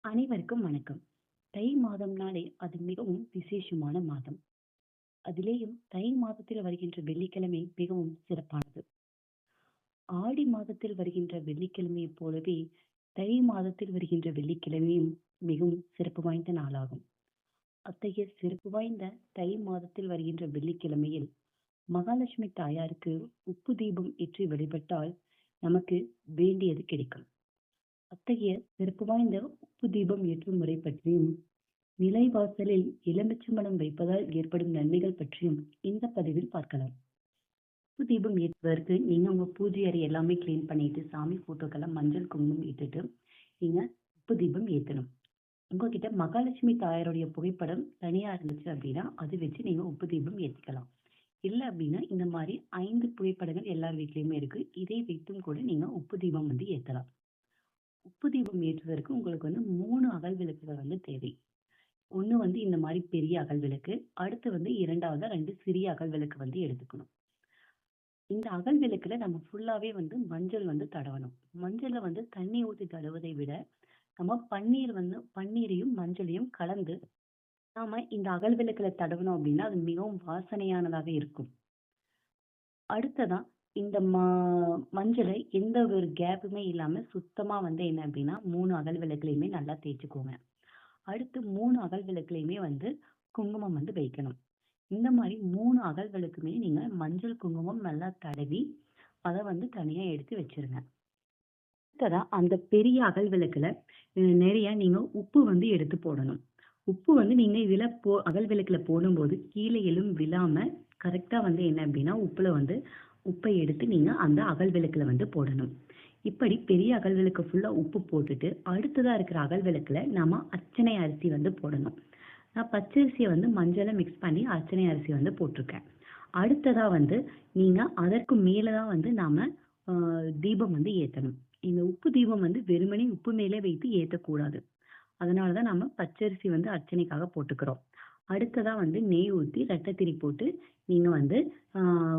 அனைவருக்கும் வணக்கம். தை மாதம்னாலே அது மிகவும் விசேஷமான மாதம். அதிலேயும் தை மாதத்தில் வருகின்ற வெள்ளிக்கிழமை மிகவும் சிறப்பானது. ஆடி மாதத்தில் வருகின்ற வெள்ளிக்கிழமையைப் போலவே தை மாதத்தில் வருகின்ற வெள்ளிக்கிழமையும் மிகவும் சிறப்பு வாய்ந்த நாளாகும். அத்தகைய சிறப்பு வாய்ந்த தை மாதத்தில் வருகின்ற வெள்ளிக்கிழமையில் மகாலட்சுமி தாயாருக்கு உப்பு தீபம் ஏற்றி வழிபட்டால் நமக்கு வேண்டியது கிடைக்கும். அத்தகைய சிறப்பு வாய்ந்த உப்பு தீபம் ஏற்றும் முறை பற்றியும் நிலைவாசலில் எலுமிச்சம்பழம் வைப்பதால் ஏற்படும் நன்மைகள் பற்றியும் இந்த பதிவில் பார்க்கலாம். உப்பு தீபம் ஏற்றுவதற்கு நீங்க உங்க பூஜை அறை எல்லாமே கிளீன் பண்ணிட்டு சாமி போட்டோக்கெல்லாம் மஞ்சள் குங்குமம் இட்டுட்டு நீங்க உப்பு தீபம் ஏற்றணும். உங்ககிட்ட மகாலட்சுமி தாயாருடைய புகைப்படம் தனியா இருந்துச்சு அப்படின்னா அது வச்சு நீங்க உப்பு தீபம் ஏற்றிக்கலாம். இல்லை அப்படின்னா இந்த மாதிரி 5 புகைப்படங்கள் எல்லார் வீட்லயுமே இருக்கு. இதை வைத்தும் கூட நீங்க உப்பு தீபம் ஏற்றலாம். உப்பு தீபம் ஏற்றுவதற்கு உங்களுக்கு 3 அகல் விளக்குகள் தேவை. ஒண்ணு இந்த மாதிரி பெரிய அகல் விளக்கு. அடுத்து 2வது 2 சிறிய அகல் விளக்கு எடுத்துக்கணும். இந்த அகல் விளக்குல நம்ம ஃபுல்லாவே மஞ்சள் தடவணும். மஞ்சள்ல தண்ணி ஊத்தி தடவுவதை விட நம்ம பன்னீரையும் மஞ்சளையும் கலந்து நாம இந்த அகல் விளக்குல தடவணும் அப்படின்னா அது மிகவும் வாசனையானதாக இருக்கும். அடுத்ததா இந்த மஞ்சளை எந்த ஒரு கேப்புமே இல்லாம சுத்தமா என்ன அப்படின்னா 3 அகல் விளக்குலையுமே நல்லா தேய்ச்சுக்கோங்க. அடுத்து 3 அகல் விளக்குலையுமே குங்குமம் வைக்கணும். இந்த மாதிரி 3 அகல் விளக்குமே நீங்க மஞ்சள் குங்குமம் நல்லா தடவி அதை தனியா எடுத்து வச்சிருங்க. அடுத்ததா அந்த பெரிய அகல் விளக்குல நிறைய நீங்க உப்பு எடுத்து போடணும். உப்பு நீங்க இதுல அகல் விளக்குல போடும்போது கீழே எலும் விழாம கரெக்டா என்ன அப்படின்னா உப்பை எடுத்து நீங்க அந்த அகல் விளக்குல போடணும். இப்படி பெரிய அகல் விளக்கு ஃபுல்லா உப்பு போட்டுட்டு அடுத்ததா இருக்கிற அகல் விளக்குல நாம அர்ச்சனை அரிசி போடணும். நான் பச்சரிசியை மஞ்சளை மிக்ஸ் பண்ணி அர்ச்சனை அரிசி போட்டிருக்கேன். அடுத்ததா நீங்க அதற்கு மேலதான் நாம தீபம் ஏற்றணும். இந்த உப்பு தீபம் வெறுமனே உப்பு மேலே வைத்து ஏற்றக்கூடாது. அதனாலதான் நம்ம பச்சரிசி அர்ச்சனைக்காக போட்டுக்கிறோம். அடுத்ததா நெய் ஊற்றி ரெட்டத்திரி போட்டு நீங்க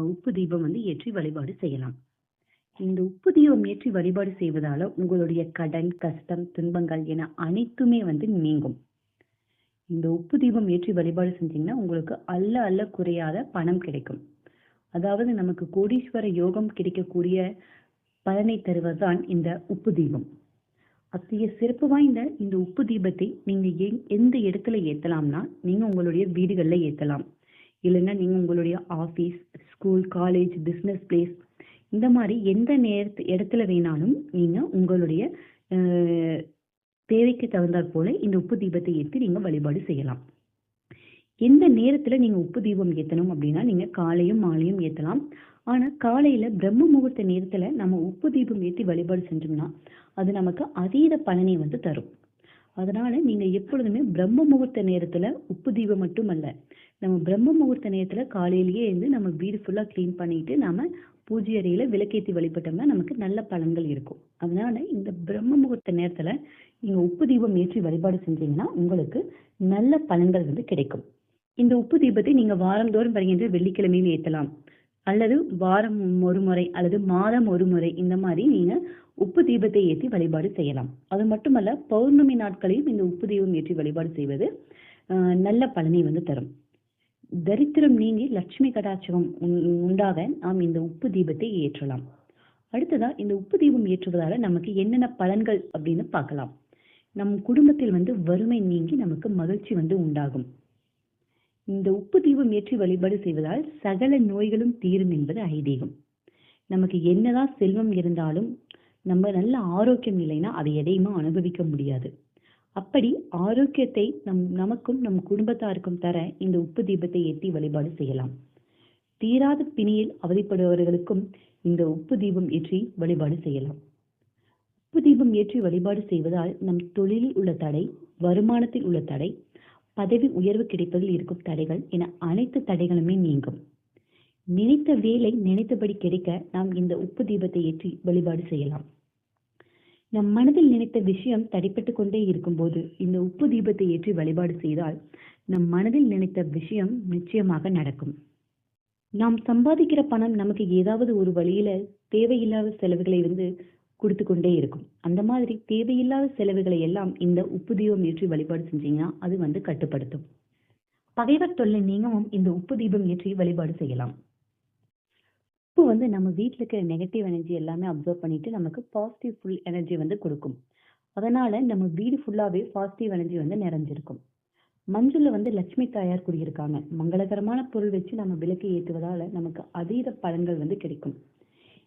உப்பு தீபம் ஏற்றி வழிபாடு செய்யலாம். இந்த உப்பு தீபம் ஏற்றி வழிபாடு செய்வதால உங்களுடைய கடன், கஷ்டம், துன்பங்கள் என அனைத்துமே நீங்கும். இந்த உப்பு தீபம் ஏற்றி வழிபாடு செஞ்சீங்கன்னா உங்களுக்கு அல்ல குறையாத பணம் கிடைக்கும். அதாவது நமக்கு கோடீஸ்வர யோகம் கிடைக்கக்கூடிய பலனை தருவதுதான் இந்த உப்பு தீபம். அத்தகைய சிறப்பு வாய்ந்த இந்த உப்பு தீபத்தை நீங்க எந்த இடத்துல ஏத்தலாம்னா நீங்க உங்களுடைய வீடுகள்ல ஏத்தலாம். இல்லைன்னா நீங்க உங்களுடைய office, school, college, business place இந்த மாதிரி எந்த இடத்துல வேணாலும் நீங்க உங்களுடைய தேவைக்கு தகுந்தாற் போல இந்த உப்பு தீபத்தை ஏற்றி நீங்க வழிபாடு செய்யலாம். எந்த நேரத்துல நீங்க உப்பு தீபம் ஏத்தணும் அப்படின்னா நீங்க காலையும் மாலையும் ஏத்தலாம். ஆனா காலையில பிரம்ம முகூர்த்த நேரத்துல நம்ம உப்பு தீபம் ஏற்றி வழிபாடு செஞ்சோம்னா அது நமக்கு அதீத பலனை தரும். அதனால நீங்க எப்பொழுதுமே பிரம்ம முகூர்த்த நேரத்துல உப்பு தீபம் மட்டுமல்ல, நம்ம பிரம்ம முகூர்த்த நேரத்துல காலையிலேயே நம்ம வீடு ஃபுல்லா கிளீன் பண்ணிட்டு நாம பூஜை அறையில விளக்கேற்றி வழிபட்டோம்னா நமக்கு நல்ல பலன்கள் இருக்கும். அதனால இந்த பிரம்ம முகூர்த்த நேரத்துல நீங்க உப்பு தீபம் ஏற்றி வழிபாடு செஞ்சீங்கன்னா உங்களுக்கு நல்ல பலன்கள் கிடைக்கும். இந்த உப்பு தீபத்தை நீங்க வாரந்தோறும் வருகின்ற வெள்ளிக்கிழமையில் ஏற்றலாம். அல்லது வாரம் ஒரு முறை அல்லது மாதம் ஒரு முறை இந்த மாதிரி நீங்க உப்பு தீபத்தை ஏற்றி வழிபாடு செய்யலாம். அது மட்டுமல்ல பௌர்ணமி நாட்களையும் இந்த உப்பு தீபம் ஏற்றி வழிபாடு செய்வது நல்ல பலனை தரும். தரித்திரம் நீங்கி லட்சுமி கடாட்சகம் உண்டாக நாம் இந்த உப்பு தீபத்தை ஏற்றலாம். அடுத்ததா இந்த உப்பு தீபம் ஏற்றுவதால நமக்கு என்னென்ன பலன்கள் அப்படின்னு பார்க்கலாம். நம் குடும்பத்தில் வறுமை நீங்கி நமக்கு மகிழ்ச்சி உண்டாகும். இந்த உப்பு தீபம் ஏற்றி வழிபாடு செய்வதால் சகல நோய்களும் தீரும் என்பது ஐதீகம். நமக்கு என்னதான் செல்வம் இருந்தாலும் நம்ம நல்ல ஆரோக்கியம் இல்லைன்னா அதை எதையுமே அனுபவிக்க முடியாது. அப்படி ஆரோக்கியத்தை நமக்கும் நம் குடும்பத்தாருக்கும் தர இந்த உப்பு தீபத்தை ஏற்றி வழிபாடு செய்யலாம். தீராத பிணியில் அவதிப்படுபவர்களுக்கும் இந்த உப்பு தீபம் ஏற்றி வழிபாடு செய்யலாம். உப்பு தீபம் ஏற்றி வழிபாடு செய்வதால் நம் தொழிலில் உள்ள தடை, வருமானத்தில் உள்ள தடை, பதவி உயர்வு கிடைப்பதில் இருக்கும் தடைகள் என அனைத்து தடைகளுமே நீங்கும். நினைத்த வேலை நினைத்தபடி கிடைக்க நாம் இந்த உப்பு தீபத்தை ஏற்றி வழிபாடு செய்யலாம். நம் மனதில் நினைத்த விஷயம் தடைப்பட்டு கொண்டே இருக்கும்போது இந்த உப்பு தீபத்தை ஏற்றி வழிபாடு செய்தால் நம் மனதில் நினைத்த விஷயம் நிச்சயமாக நடக்கும். நாம் சம்பாதிக்கிற பணம் நமக்கு ஏதாவது ஒரு வழியில தேவையில்லாத செலவுகளை கொடுத்து கொண்டே இருக்கும். அந்த மாதிரி தேவையில்லாத செலவுகளை எல்லாம் இந்த உப்பு தீபம் ஏற்றி வழிபாடு செஞ்சீங்கன்னா அது வந்து கட்டுப்படுத்தும். பகைவர் தொல்லை நீங்கவும் இந்த உப்பு தீபம் ஏற்றி வழிபாடு செய்யலாம். உப்பு வந்து நம்ம வீட்டில் இருக்கிற நெகட்டிவ் எனர்ஜி எல்லாமே அப்சர்வ் பண்ணிட்டு நமக்கு பாசிட்டிவ் ஃபுல் எனர்ஜி வந்து கொடுக்கும். அதனால நம்ம வீடு ஃபுல்லாவே பாசிட்டிவ் எனர்ஜி வந்து நிறைஞ்சிருக்கும். மஞ்சள்ல வந்து லட்சுமி தாயார் குடியிருக்காங்க. மங்களகரமான பொருள் வச்சு நம்ம விளக்கு ஏற்றுவதால நமக்கு அதீத பலன்கள் வந்து கிடைக்கும்.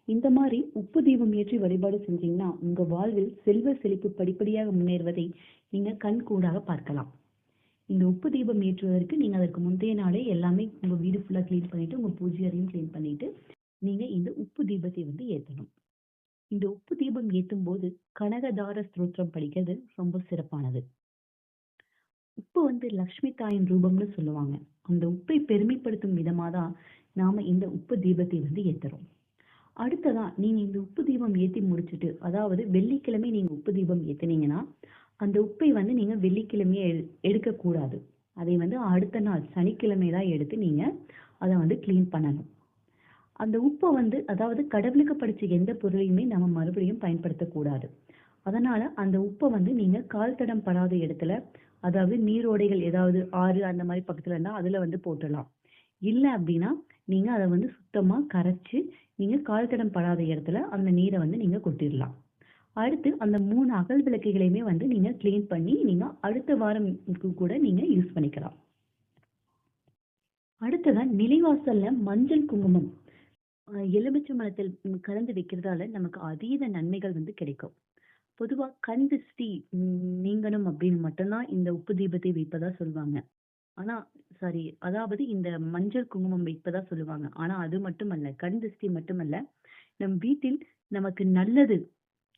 இந்த மாதிரி உப்பு தீபம் ஏற்றி வழிபாடு செஞ்சீங்கன்னா உங்க வாழ்வில் செல்வ செழிப்பு படிப்படியாக முன்னேறுவதை நீங்க கண் கூடாக பார்க்கலாம். இந்த உப்பு தீபம் ஏற்றுவதற்கு நீங்க அதற்கு முந்தைய நாளே எல்லாமே உங்க வீடு ஃபுல்லா கிளீன் பண்ணிட்டு உங்க பூஜை அறையும் கிளீன் பண்ணிட்டு நீங்க இந்த உப்பு தீபத்தை வந்து ஏற்றணும். இந்த உப்பு தீபம் ஏற்றும் போது கனகதார ஸ்தோத்திரம் படிக்கிறது ரொம்ப சிறப்பானது. உப்பு வந்து லக்ஷ்மி தாயின் ரூபம்னு சொல்லுவாங்க. அந்த உப்பை பெருமைப்படுத்தும் விதமா தான் நாம இந்த உப்பு தீபத்தை வந்து ஏத்துறோம். அடுத்ததா நீங்க இந்த உப்பு தீபம் ஏத்தி முடிச்சுட்டு, அதாவது வெள்ளிக்கிழமை நீங்க உப்பு தீபம் ஏத்துனீங்கன்னா அந்த உப்பை வந்து நீங்க வெள்ளிக்கிழமையே எடுக்க கூடாது. அதை வந்து அடுத்த நாள் சனிக்கிழமை தான் எடுத்து நீங்க அதை வந்து கிளீன் பண்ணணும். அந்த உப்பை வந்து அதாவது கடவுளுக்கு படிச்ச எந்த பொருளையுமே நம்ம மறுபடியும் பயன்படுத்தக்கூடாது. அதனால அந்த உப்பை வந்து நீங்க கால் தடம் படாத இடத்துல, அதாவது நீரோடைகள் ஏதாவது ஆறு அந்த மாதிரி பக்கத்துல இருந்தா அதுல வந்து போட்டுடலாம். இல்லை அப்படின்னா நீங்க அதை வந்து சுத்தமா கரைச்சு நீங்க கால் தடம் படாத இடத்துல அந்த நீரை வந்து நீங்க கொட்டிடலாம். அடுத்து அந்த 3 அகல் விளக்குகளையுமே வந்து நீங்க கிளீன் பண்ணி நீங்க அடுத்த வாரம் கூட நீங்க யூஸ் பண்ணிக்கலாம். அடுத்ததான் நிலைவாசல்ல மஞ்சள் குங்குமம் எலுமிச்சை மரத்தில் கலந்து வைக்கிறதால நமக்கு அதீத நன்மைகள் வந்து கிடைக்கும். பொதுவா கண் திருஷ்டி நீங்கணும் அப்படின்னு மட்டும்தான் இந்த உப்பு தீபத்தை வைப்பதா சொல்லுவாங்க. ஆனா அதாவது இந்த மஞ்சள் குங்குமம் வைப்பதா சொல்லுவாங்க. ஆனா அது மட்டுமல்ல, கண் திருஷ்டி மட்டுமல்ல, நம் வீட்டில் நமக்கு நல்லது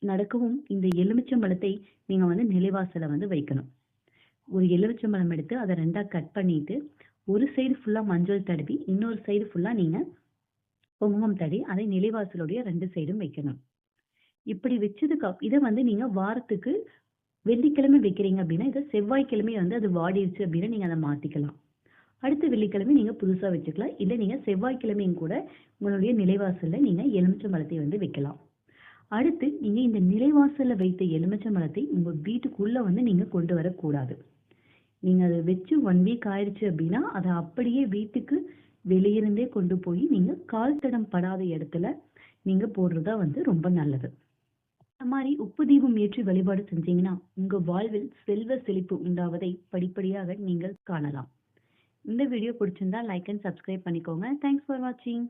நடக்கவும் இந்த எலுமிச்சம்பழத்தை நீங்க வந்து நிலைவாசல வந்து வைக்கணும். ஒரு எலுமிச்சம்பழம் எடுத்து அதை 2ஆ கட் பண்ணிட்டு ஒரு சைடு ஃபுல்லா மஞ்சள் தடவி இன்னொரு சைடு ஃபுல்லா நீங்க குங்குமம் தடவி அதை நிலைவாசலுடைய 2 சைடும் வைக்கணும். இப்படி வச்சதுக்கு இதை வந்து நீங்க வாரத்துக்கு வெள்ளிக்கிழமை வைக்கிறீங்க அப்படின்னா இதை செவ்வாய்க்கிழமை வந்து அது வாடிடுச்சு அப்படின்னா நீங்க அதை மாத்திக்கலாம். அடுத்த வெள்ளிக்கிழமை நீங்க புதுசா வச்சுக்கலாம். இல்ல நீங்க செவ்வாய்க்கிழமையும் கூட உங்களுடைய நிலைவாசல்ல நீங்க எலுமிச்சை மரத்தை வந்து வைக்கலாம். அடுத்து நீங்க இந்த நிலைவாசல்ல வைத்த எலுமிச்சை மரத்தை உங்க வீட்டுக்குள்ள வந்து நீங்க கொண்டு வரக்கூடாது. நீங்க அதை வச்சு 1 வீக் ஆயிடுச்சு அப்படின்னா அதை அப்படியே வீட்டுக்கு வெளியிருந்தே கொண்டு போய் நீங்க கால் தடம் படாத இடத்துல நீங்க போடுறதா வந்து ரொம்ப நல்லது. இந்த மாதிரி உப்பு தீபம் ஏற்றி வழிபாடு செஞ்சீங்கன்னா உங்க வாழ்வில் செல்வ செழிப்பு உண்டாவதை படிப்படியாக நீங்கள் காணலாம். இந்த வீடியோ பிடிச்சிருந்தா லைக் அண்ட் சப்ஸ்கிரைப் பண்ணிக்கோங்க. தேங்க்ஸ் ஃபார் வாட்சிங்.